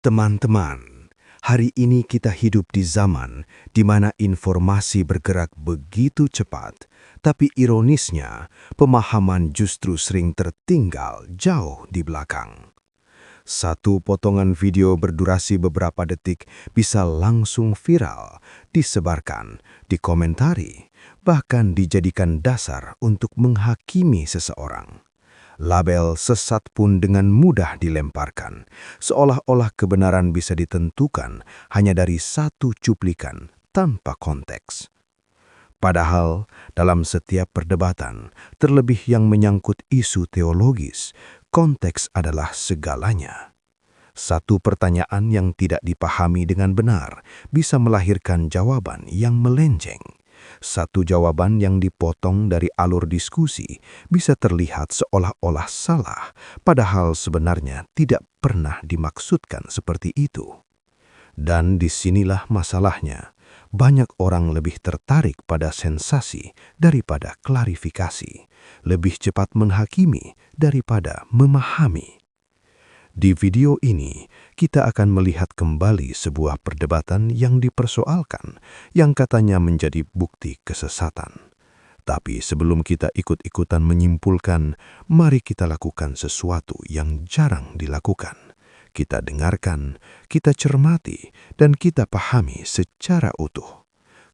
Teman-teman, hari ini kita hidup di zaman di mana informasi bergerak begitu cepat, tapi ironisnya, pemahaman justru sering tertinggal jauh di belakang. Satu potongan video berdurasi beberapa detik bisa langsung viral, disebarkan, dikomentari, bahkan dijadikan dasar untuk menghakimi seseorang. Label sesat pun dengan mudah dilemparkan, seolah-olah kebenaran bisa ditentukan hanya dari satu cuplikan tanpa konteks. Padahal, dalam setiap perdebatan, terlebih yang menyangkut isu teologis, konteks adalah segalanya. Satu pertanyaan yang tidak dipahami dengan benar bisa melahirkan jawaban yang melenceng. Satu jawaban yang dipotong dari alur diskusi bisa terlihat seolah-olah salah, padahal sebenarnya tidak pernah dimaksudkan seperti itu. Dan disinilah masalahnya. Banyak orang lebih tertarik pada sensasi daripada klarifikasi, lebih cepat menghakimi daripada memahami. Di video ini, kita akan melihat kembali sebuah perdebatan yang dipersoalkan, yang katanya menjadi bukti kesesatan. Tapi sebelum kita ikut-ikutan menyimpulkan, mari kita lakukan sesuatu yang jarang dilakukan. Kita dengarkan, kita cermati, dan kita pahami secara utuh.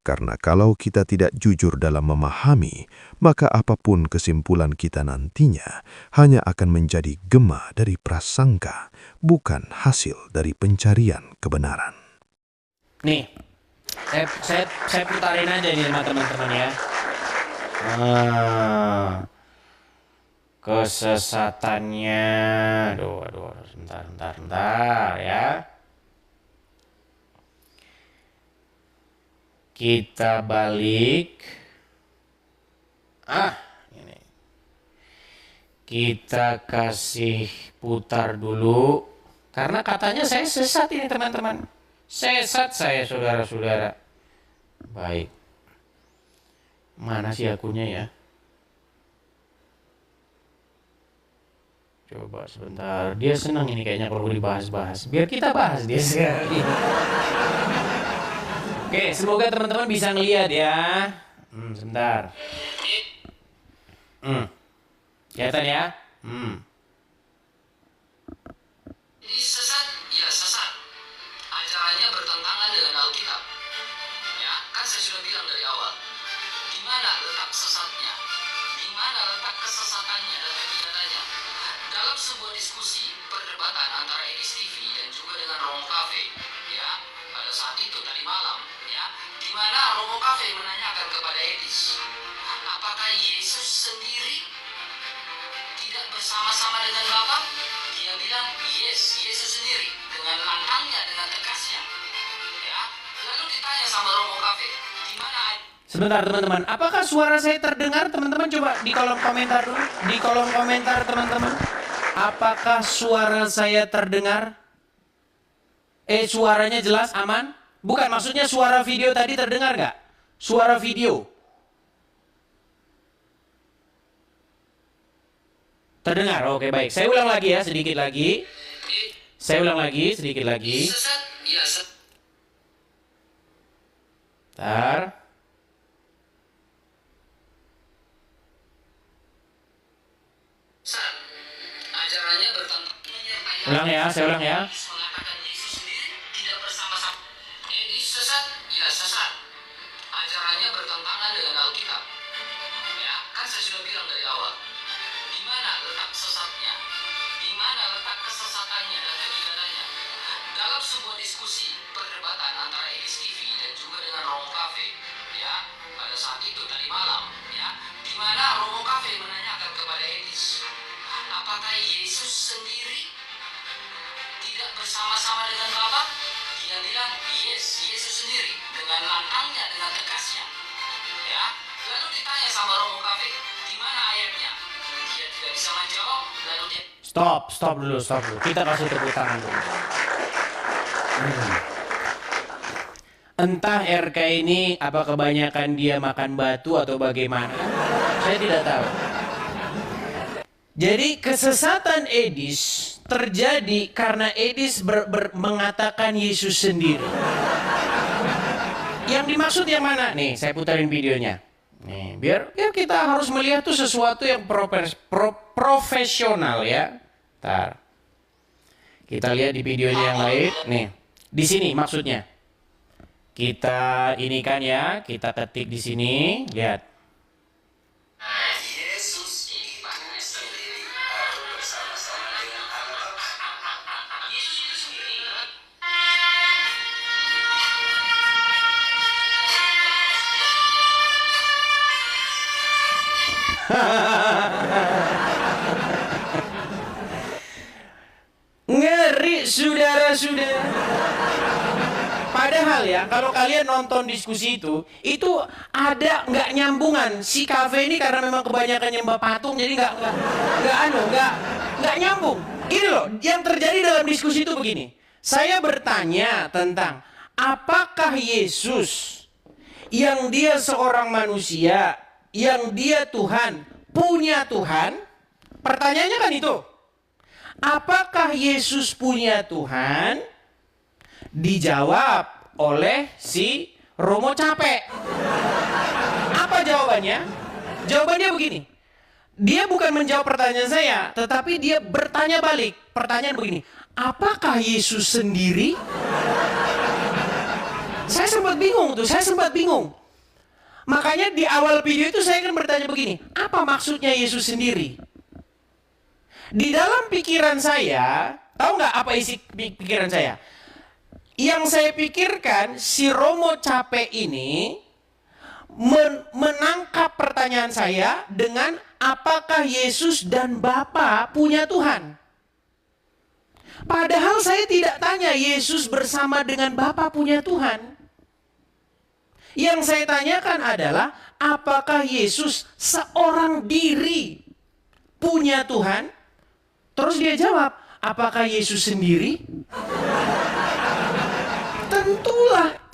Karena kalau kita tidak jujur dalam memahami, maka apapun kesimpulan kita nantinya hanya akan menjadi gema dari prasangka, bukan hasil dari pencarian kebenaran. Nih, saya putarin aja nih sama teman-teman ya. Kesesatannya, aduh, sebentar ya. Kita balik. Ini. Kita kasih putar dulu. Karena katanya saya sesat ini teman-teman. Sesat saya saudara-saudara. Baik. Mana sih akunnya ya? Coba sebentar. Dia senang ini kayaknya kalau dibahas-bahas. Biar kita bahas dia sekali. Oke, semoga teman-teman bisa ngeliat ya. Sebentar. Kelihatan ya? Ini sesat, ya sesat. Ajarannya bertentangan dengan Alkitab. Ya, kan saya sudah bilang dari awal. Di mana letak sesatnya? Di mana letak kesesatannya dan kegiatannya? Dalam sebuah diskusi perdebatan antara Edis TV dan juga dengan Romo Cafe, ya, pada saat itu tadi malam, ya, di mana Romo Cafe menanyakan kepada Edis, apakah Yesus sendiri tidak bersama-sama dengan Bapa? Dia bilang, yes, Yesus sendiri, dengan lantangnya, dengan tegasnya. Ya, lalu ditanya sama Romo Cafe, di mana? Sebentar teman-teman, apakah suara saya terdengar? Teman-teman coba di kolom komentar dulu. Di kolom komentar teman-teman, apakah suara saya terdengar? Suaranya jelas, aman? Bukan, maksudnya suara video tadi terdengar nggak? Suara video. Terdengar, oke baik. Saya ulang lagi ya, sedikit lagi. Saya ulang lagi, sedikit lagi. Sesat, ya sesat. Bentar. Ajarannya bertentangan. Ulang ya, saya ulang ya. Mengatakan Yesus sendiri tidak bersama-sama. Ini sesat, ya sesat. Ajarannya bertentangan dengan Alkitab. Ya, kan saya sudah bilang dari awal. Di mana letak sesatnya? Di mana letak kesesatannya dan kegiatannya? Dalam sebuah diskusi perdebatan antara Edis TV dan juga dengan Romo Cafe, ya, pada saat itu tadi malam, ya, di mana Romo Cafe menanyakan kepada Edis, apakah Yesus sendiri tidak bersama-sama dengan Bapa? Dia bilang, yes, Yesus sendiri, dengan lantangnya, dengan tegasnya. Ya, lalu ditanya sama Romo Cafe, di mana ayatnya? Dia tidak bisa menjawab, lalu dia... Stop dulu. Kita kasih tepuk tangan dulu. Entah RK ini apa kebanyakan dia makan batu atau bagaimana, saya tidak tahu. Jadi kesesatan Edis terjadi karena Edis mengatakan Yesus sendiri. Yang dimaksud yang mana? Nih, saya putarin videonya. Nih, biar kita harus melihat tuh sesuatu yang profesional ya. Ntar. Kita lihat di videonya yang lain. Nih, di sini maksudnya. Kita ini kan ya, kita ketik di sini, lihat. Yesus itu sendiri bersama-sama dengan Allah. Yesus itu sendiri. Ngeri saudara-saudara. Padahal ya, kalau kalian nonton diskusi itu ada nggak nyambungan. Si Cafe ini karena memang kebanyakan nyembah patung, jadi nggak nyambung. Gini loh, yang terjadi dalam diskusi itu begini. Saya bertanya tentang apakah Yesus yang dia seorang manusia, yang dia Tuhan, punya Tuhan? Pertanyaannya kan itu. Apakah Yesus punya Tuhan? Dijawab oleh si Romo Capek. Apa jawabannya? Jawabannya begini. Dia bukan menjawab pertanyaan saya, tetapi dia bertanya balik. Pertanyaan begini, apakah Yesus sendiri? Saya sempat bingung. Makanya di awal video itu saya kan bertanya begini, apa maksudnya Yesus sendiri? Di dalam pikiran saya, tahu nggak apa isi pikiran saya? Yang saya pikirkan, si Romo Capek ini menangkap pertanyaan saya dengan apakah Yesus dan Bapa punya Tuhan. Padahal saya tidak tanya Yesus bersama dengan Bapa punya Tuhan. Yang saya tanyakan adalah apakah Yesus seorang diri punya Tuhan? Terus dia jawab, apakah Yesus sendiri?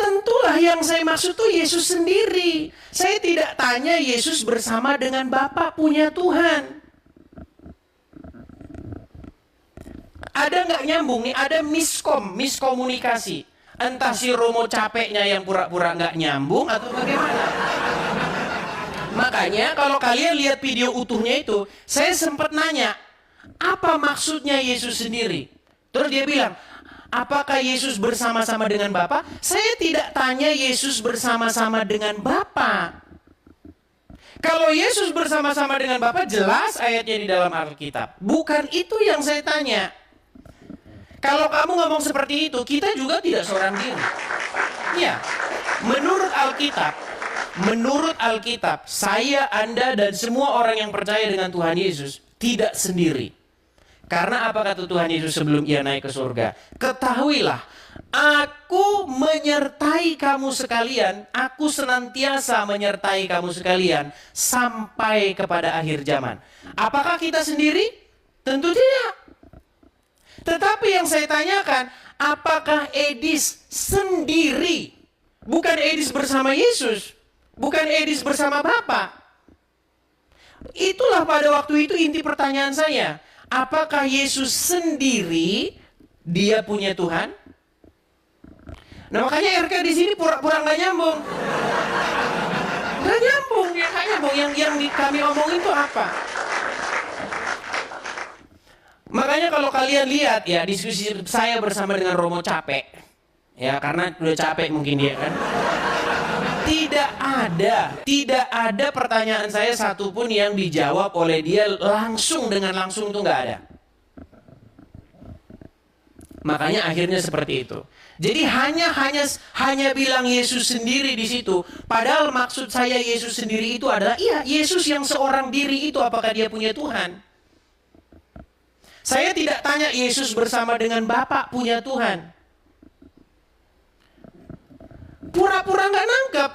Tentulah yang saya maksud tuh Yesus sendiri. Saya tidak tanya Yesus bersama dengan Bapa punya Tuhan. Ada nggak nyambung nih? Ada miskomunikasi. Entah si Romo Capeknya yang pura-pura nggak nyambung atau bagaimana. Makanya kalau kalian lihat video utuhnya itu, saya sempat nanya, apa maksudnya Yesus sendiri? Terus dia bilang, apakah Yesus bersama-sama dengan Bapa? Saya tidak tanya Yesus bersama-sama dengan Bapa. Kalau Yesus bersama-sama dengan Bapa, jelas ayatnya di dalam Alkitab. Bukan itu yang saya tanya. Kalau kamu ngomong seperti itu, kita juga tidak seorang diri. Ya, menurut Alkitab, saya, Anda, dan semua orang yang percaya dengan Tuhan Yesus tidak sendiri. Karena apa kata Tuhan Yesus sebelum ia naik ke surga? Ketahuilah, aku menyertai kamu sekalian, aku senantiasa menyertai kamu sekalian sampai kepada akhir zaman. Apakah kita sendiri? Tentu tidak. Tetapi yang saya tanyakan, apakah Edis sendiri? Bukan Edis bersama Yesus, bukan Edis bersama Bapa. Itulah pada waktu itu inti pertanyaan saya. Apakah Yesus sendiri dia punya Tuhan? Nah makanya RK di sini pura-pura nggak nyambung. Nggak nyambung. Yang kami omongin itu apa? Makanya kalau kalian lihat ya diskusi saya bersama dengan Romo Capek, ya karena udah capek mungkin dia kan. Tidak ada pertanyaan saya satupun yang dijawab oleh dia langsung dengan langsung, itu nggak ada. Makanya akhirnya seperti itu. Jadi hanya bilang Yesus sendiri di situ. Padahal maksud saya Yesus sendiri itu adalah iya Yesus yang seorang diri itu apakah dia punya Tuhan? Saya tidak tanya Yesus bersama dengan Bapa punya Tuhan. Pura-pura nggak nangkep.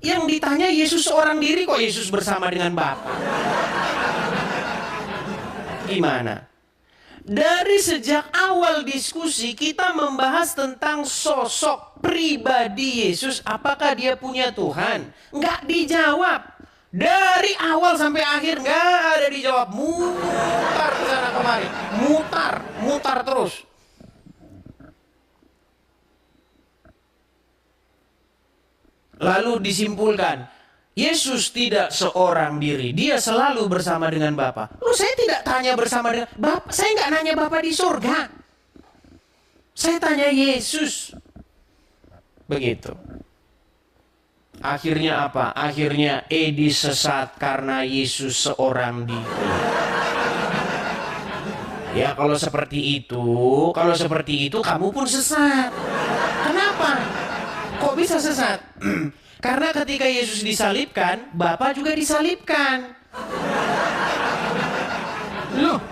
Yang ditanya Yesus seorang diri kok Yesus bersama dengan Bapa. Gimana? Dari sejak awal diskusi kita membahas tentang sosok pribadi Yesus. Apakah dia punya Tuhan? Nggak dijawab. Dari awal sampai akhir nggak ada dijawab. Mutar ke sana kemari. Mutar terus. Lalu disimpulkan, Yesus tidak seorang diri. Dia selalu bersama dengan Bapa. Loh, saya tidak tanya bersama dengan Bapa. Saya nggak nanya Bapa di surga. Saya tanya Yesus. Begitu. Akhirnya apa? Akhirnya Edi sesat karena Yesus seorang diri. Ya kalau seperti itu kamu pun sesat. Kenapa? Kok bisa sesat? Karena ketika Yesus disalibkan, Bapa juga disalibkan. Loh,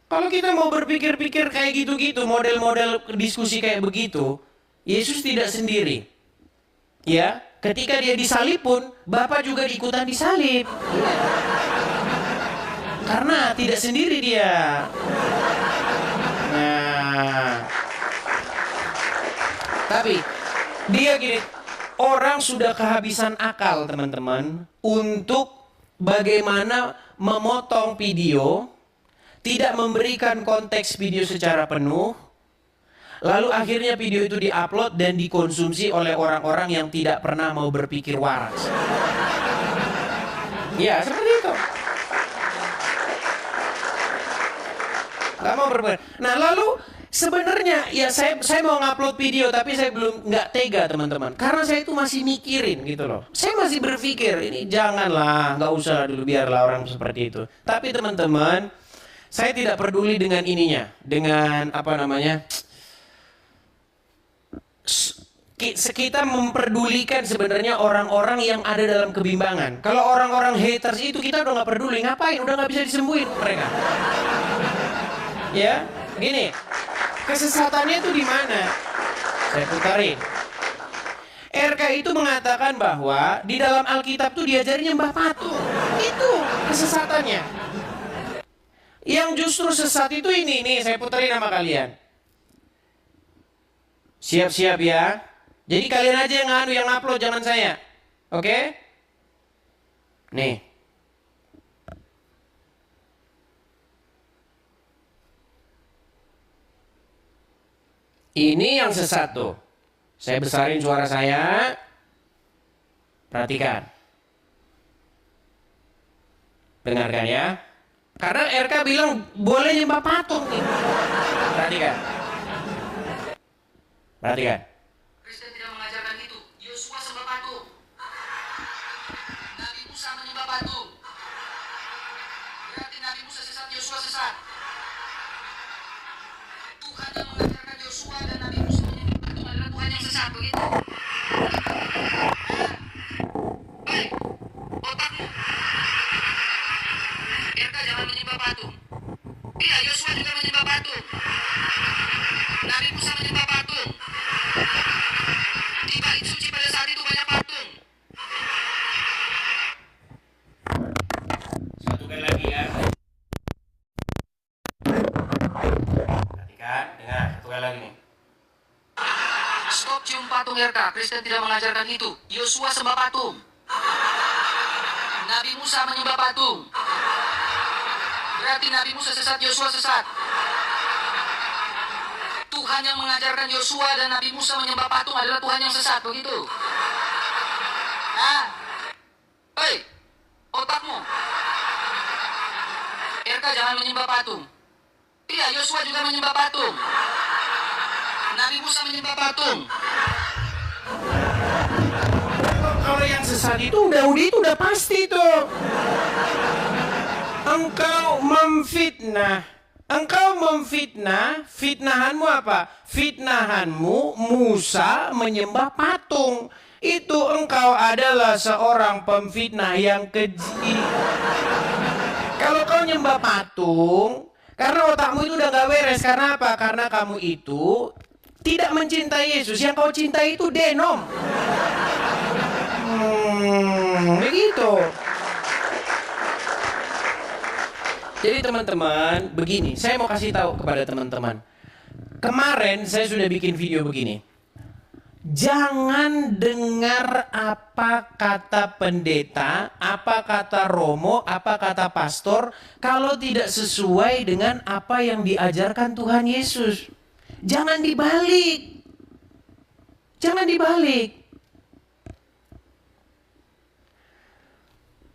kalau kita mau berpikir-pikir kayak gitu-gitu, model-model diskusi kayak begitu, Yesus tidak sendiri. Ya, ketika dia disalib pun, Bapa juga ikutan disalib. Ya. Karena tidak sendiri dia. Nah, tapi dia gini, orang sudah kehabisan akal teman-teman untuk bagaimana memotong video, tidak memberikan konteks video secara penuh, lalu akhirnya video itu diupload dan dikonsumsi oleh orang-orang yang tidak pernah mau berpikir waras. Ya, seperti itu. Gak mau berpikir. Nah, lalu sebenarnya ya saya mau ngupload video tapi saya nggak tega teman-teman. Karena saya itu masih mikirin gitu loh. Saya masih berpikir ini janganlah, nggak usah dulu, biarlah orang seperti itu. Tapi teman-teman, saya tidak peduli dengan ininya, dengan apa namanya? Kita memperdulikan sebenarnya orang-orang yang ada dalam kebimbangan. Kalau orang-orang haters itu kita udah nggak peduli, ngapain? Udah nggak bisa disembuhin mereka. Ya, gini, kesesatannya itu di mana? Saya putarin. RK itu mengatakan bahwa di dalam Alkitab tuh diajarin nyembah patung. Itu kesesatannya. Yang justru sesat itu ini nih, saya puterin sama kalian. Siap-siap ya. Jadi kalian aja yang upload, jangan saya. Oke? Nih. Ini yang sesat tuh. Saya besarin suara saya. Perhatikan. Dengarkan ya. Karena RK bilang boleh nyembah patung nih. Perhatikan. Perhatikan. Kristen tidak mengajarkan itu. Yosua sembah patung. Nabi Musa menyembah patung. Berarti Nabi Musa sesat, Yosua sesat. Tuhan yang mengajarkan Yosua dan Nabi Musa menyembah patung adalah Tuhan yang sesat, begitu? Baik, otakmu. RK jangan menyembah patung. Iya, Yosua juga menyembah patung. Nabi Musa menyembah patung. Di bait suci pada saat itu banyak patung. Satu kali lagi ya. Perhatikan, dengar, satu kali lagi nih. Stop cium patung RK. Kristen tidak mengajarkan itu. Yosua sembah patung. Nabi Musa menyembah patung. Berarti Nabi Musa sesat, Yosua sesat. Tuhan yang mengajarkan Yosua dan Nabi Musa menyembah patung adalah Tuhan yang sesat, begitu? Nah, hei, otakmu. RK jangan menyembah patung. Iya, Yosua juga menyembah patung. Nabi Musa menyembah patung. Kalau yang sesat itu udah pasti tuh. Engkau memfitnah, fitnahanmu apa? Fitnahanmu Musa menyembah patung. Itu engkau adalah seorang pemfitnah yang keji. Kalau kau nyembah patung, karena otakmu itu udah gak beres. Karena apa? Karena kamu itu tidak mencintai Yesus. Yang kau cintai itu denom. Begitu. Jadi teman-teman, begini, saya mau kasih tahu kepada teman-teman. Kemarin saya sudah bikin video begini. Jangan dengar apa kata pendeta, apa kata romo, apa kata pastor, kalau tidak sesuai dengan apa yang diajarkan Tuhan Yesus. Jangan dibalik. Jangan dibalik.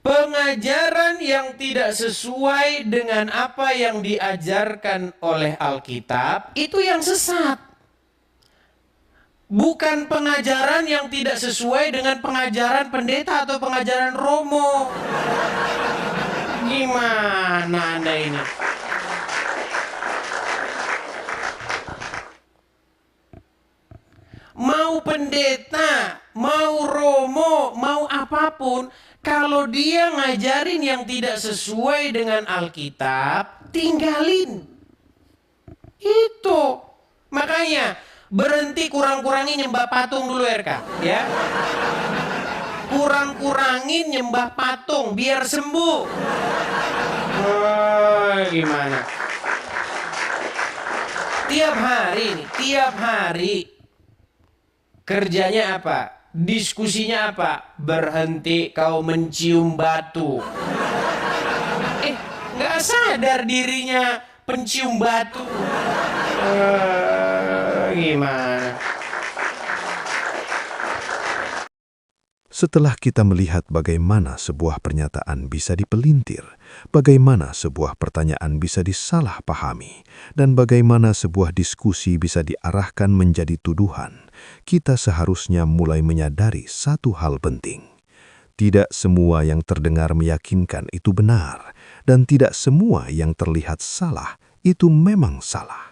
Pengajaran yang tidak sesuai dengan apa yang diajarkan oleh Alkitab, itu yang sesat. Bukan pengajaran yang tidak sesuai dengan pengajaran pendeta atau pengajaran romo. Gimana Anda ini? Mau pendeta, mau romo, mau apapun, kalau dia ngajarin yang tidak sesuai dengan Alkitab, tinggalin. Itu. Makanya berhenti kurang-kurangin nyembah patung dulu RK, ya. Kurang-kurangin nyembah patung biar sembuh. Gimana? Tiap hari kerjanya apa? Diskusinya apa? Berhenti kau mencium batu. Nggak sadar dirinya pencium batu. Gimana? Setelah kita melihat bagaimana sebuah pernyataan bisa dipelintir, bagaimana sebuah pertanyaan bisa disalahpahami, dan bagaimana sebuah diskusi bisa diarahkan menjadi tuduhan, kita seharusnya mulai menyadari satu hal penting. Tidak semua yang terdengar meyakinkan itu benar, dan tidak semua yang terlihat salah itu memang salah.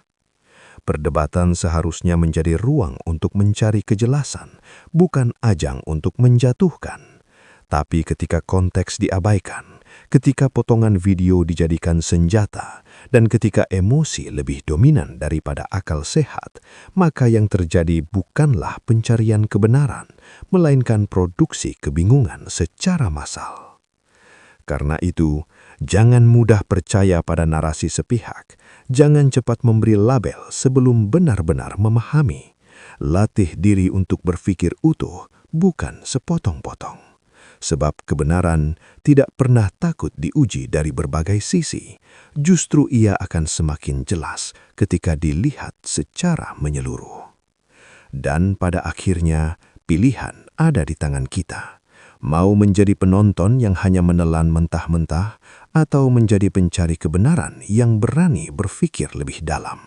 Perdebatan seharusnya menjadi ruang untuk mencari kejelasan, bukan ajang untuk menjatuhkan. Tapi ketika konteks diabaikan, ketika potongan video dijadikan senjata, dan ketika emosi lebih dominan daripada akal sehat, maka yang terjadi bukanlah pencarian kebenaran, melainkan produksi kebingungan secara massal. Karena itu, jangan mudah percaya pada narasi sepihak. Jangan cepat memberi label sebelum benar-benar memahami. Latih diri untuk berpikir utuh, bukan sepotong-potong. Sebab kebenaran tidak pernah takut diuji dari berbagai sisi. Justru ia akan semakin jelas ketika dilihat secara menyeluruh. Dan pada akhirnya, pilihan ada di tangan kita. Mau menjadi penonton yang hanya menelan mentah-mentah, atau menjadi pencari kebenaran yang berani berpikir lebih dalam.